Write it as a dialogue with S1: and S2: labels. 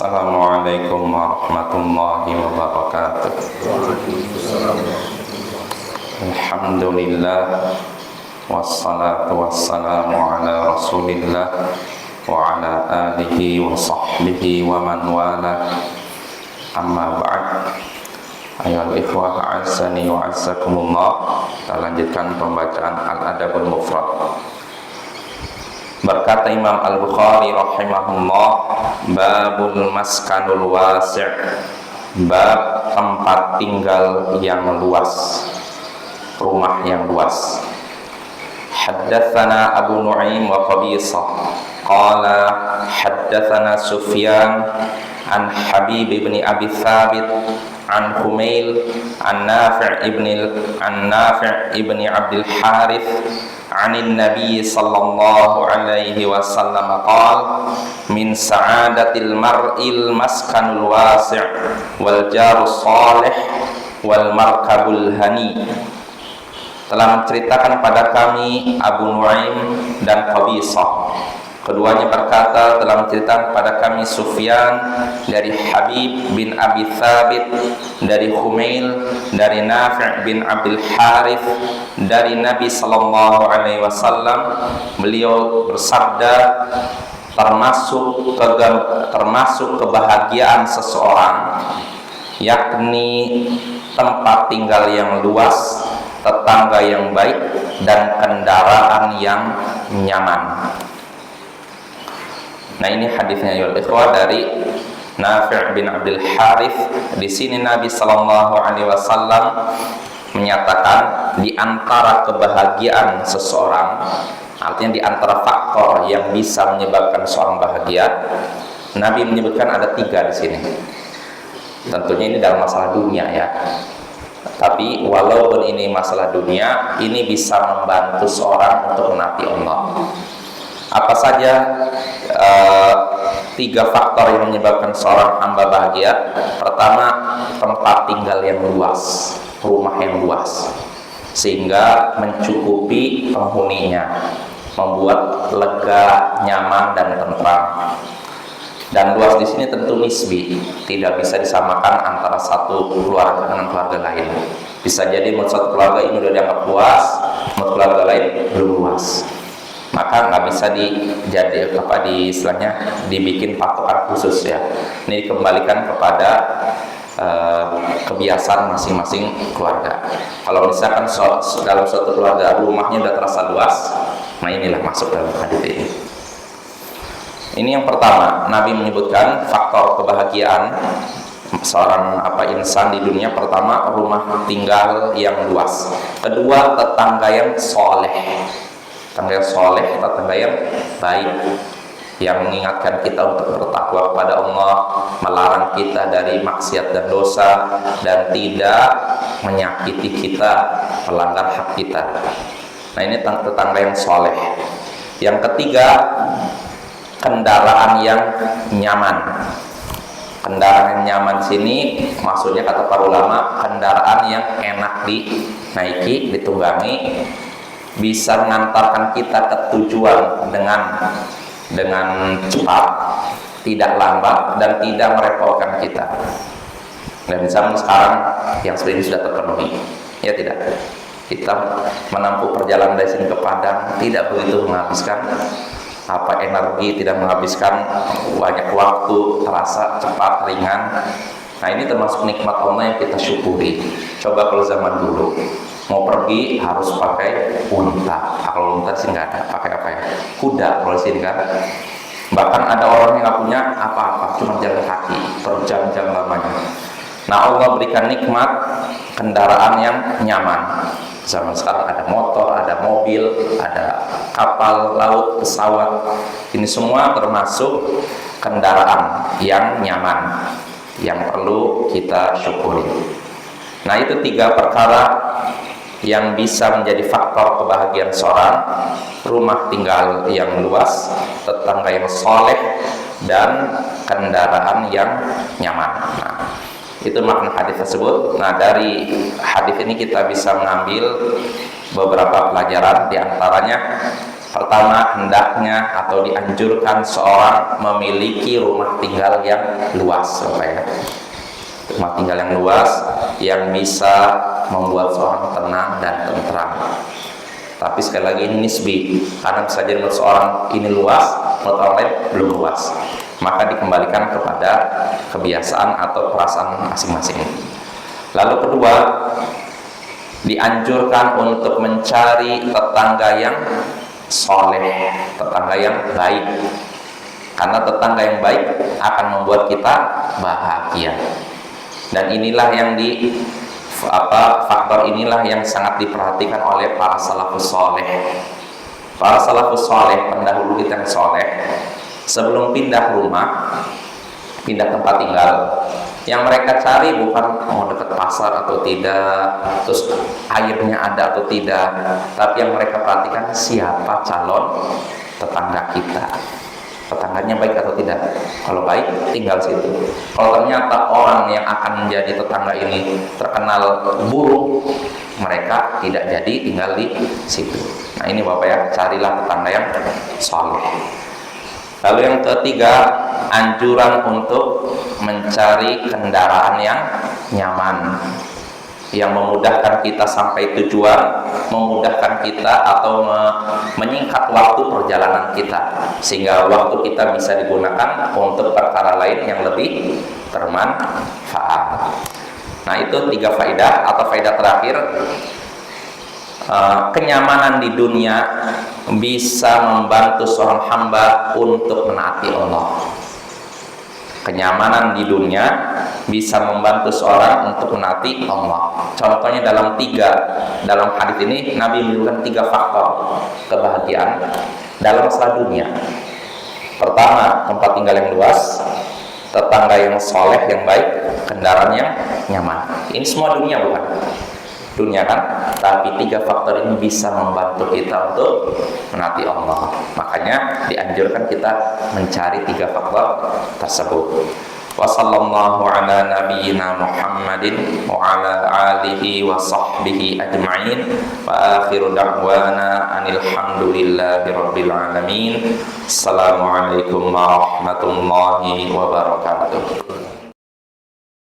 S1: Assalamualaikum warahmatullahi wabarakatuh. Alhamdulillah, wassalatu wassalamu ala rasulillah wa ala alihi wa sahbihi wa man wala. Amma ba'd. Ayyuhal ikhwah a'azzani wa a'azzakumullah. Kita lanjutkan pembacaan Al-Adabul Mufrad. Berkata Imam Al-Bukhari rahimahullah, babul maskanul wasi', bab tempat tinggal yang luas, rumah yang luas. Haddatsana Abu Nu'aim wa Qabisah qala haddatsana Sufyan an Habib ibn Abi Thabit an Humail an Nafi' ibn Abdul Harith عن النبي صلى الله عليه وسلم قال من سعادة المرء المسكن الواسع والجار الصالح والمركب الهني. Telah menceritakan pada kami Abu Nu'aim dan Qabisah, keduanya berkata telah menceritakan kepada kami Sufyan dari Habib bin Abi Thabit, dari Humail, dari Nafi' bin Abdul Harith, dari Nabi sallallahu alaihi wasallam. Beliau bersabda, termasuk kebahagiaan seseorang yakni tempat tinggal yang luas, tetangga yang baik, dan kendaraan yang nyaman. Nah, ini hadisnya ya ikhwah dari Nafi' bin Abdul Harith. Di sini Nabi sallallahu alaihi wasallam menyatakan di antara kebahagiaan seseorang, artinya di antara faktor yang bisa menyebabkan seorang bahagia, Nabi menyebutkan ada 3 di sini. Tentunya ini dalam masalah dunia ya. Tapi walaupun ini masalah dunia, ini bisa membantu seorang untuk menaati Allah. Apa saja 3 faktor yang menyebabkan seorang hamba bahagia? Pertama, tempat tinggal yang luas, rumah yang luas, sehingga mencukupi penghuninya, membuat lega, nyaman, dan tentram. Dan luas di sini tentu nisbi, tidak bisa disamakan antara satu keluarga dengan keluarga lain. Bisa jadi menurut satu keluarga ini sudah dianggap luas, menurut keluarga lain belum luas. Maka nggak bisa istilahnya dibikin patokan khusus ya. Ini dikembalikan kepada kebiasaan masing-masing keluarga. Kalau misalkan dalam suatu keluarga rumahnya udah terasa luas, nah inilah masuk dalam hadis ini. Ini yang pertama, Nabi menyebutkan faktor kebahagiaan seorang insan di dunia. Pertama, rumah tinggal yang luas. Kedua, tetangga yang soleh. Tetangga yang soleh, tetangga yang baik, yang mengingatkan kita untuk bertakwa kepada Allah, melarang kita dari maksiat dan dosa, dan tidak menyakiti kita, melanggar hak kita. Nah, ini tetangga yang soleh. Yang ketiga, kendaraan yang nyaman. Kendaraan yang nyaman sini maksudnya kata para ulama, kendaraan yang enak dinaiki, ditunggangi, bisa mengantarkan kita ke tujuan dengan cepat, tidak lambat, dan tidak merepotkan kita. Dan zaman sekarang yang seperti ini sudah terpenuhi, ya tidak? Kita menempuh perjalanan dari sini ke Padang tidak begitu menghabiskan energi, tidak menghabiskan banyak waktu, terasa cepat, ringan. Nah, ini termasuk nikmat Allah yang kita syukuri. Coba kalau zaman dulu mau pergi harus pakai unta. Kalau unta sih nggak ada, pakai apa ya? Kuda kalau sini kan. Bahkan ada orang yang nggak punya apa-apa, cuma jalan kaki berjam-jam lamanya. Nah, Allah berikan nikmat kendaraan yang nyaman. Zaman sekarang ada motor, ada mobil, ada kapal laut, pesawat. Ini semua termasuk kendaraan yang nyaman, yang perlu kita syukuri. Nah, itu 3 perkara yang bisa menjadi faktor kebahagiaan seorang: rumah tinggal yang luas, tetangga yang soleh, dan kendaraan yang nyaman. Nah, itu makna hadis tersebut. Nah, dari hadis ini kita bisa mengambil beberapa pelajaran. Di antaranya Pertama, hendaknya atau dianjurkan seorang memiliki rumah tinggal yang luas, ya. Rumah tinggal yang luas yang bisa membuat seorang tenang dan tentram. Tapi sekali lagi ini nisbi, karena bisa jadi menurut seorang ini luas, menurut orang lain belum luas. Maka dikembalikan kepada kebiasaan atau perasaan masing-masing. Lalu kedua, dianjurkan untuk mencari tetangga yang soleh, tetangga yang baik, karena tetangga yang baik akan membuat kita bahagia. Dan inilah yang faktor inilah yang sangat diperhatikan oleh para salafus soleh. Para salafus soleh, pendahulu kita yang soleh, sebelum pindah rumah, pindah tempat tinggal, yang mereka cari bukan dekat pasar atau tidak, terus airnya ada atau tidak, tapi yang mereka perhatikan siapa calon tetangga kita, tetangganya baik atau tidak. Kalau baik, tinggal situ. Kalau ternyata orang yang akan menjadi tetangga ini terkenal buruk, mereka tidak jadi tinggal di situ. Nah ini Bapak ya, carilah tetangga yang soleh. Lalu yang ketiga, anjuran untuk mencari kendaraan yang nyaman, yang memudahkan kita sampai tujuan, memudahkan kita atau menyingkat waktu perjalanan kita, sehingga waktu kita bisa digunakan untuk perkara lain yang lebih bermanfaat. Nah itu 3 faedah atau faedah terakhir. Kenyamanan di dunia bisa membantu seorang hamba untuk menaati Allah. Kenyamanan di dunia bisa membantu seorang untuk menaati Allah. Contohnya dalam hadis ini Nabi menyebutkan 3 faktor kebahagiaan dalam masalah dunia. Pertama, tempat tinggal yang luas, tetangga yang soleh yang baik, kendaraan yang nyaman. Ini semua dunia bukan? Dunia kan, tapi 3 faktor ini bisa membantu kita untuk menaati Allah. Makanya dianjurkan kita mencari 3 faktor tersebut. Wa sallallahu ala nabiyyina Muhammadin wa ala alihi wa sahbihi ajma'in. Wa akhiru da'wana anil hamdulillahi rabbil alamin. Assalamualaikum warahmatullahi wabarakatuh.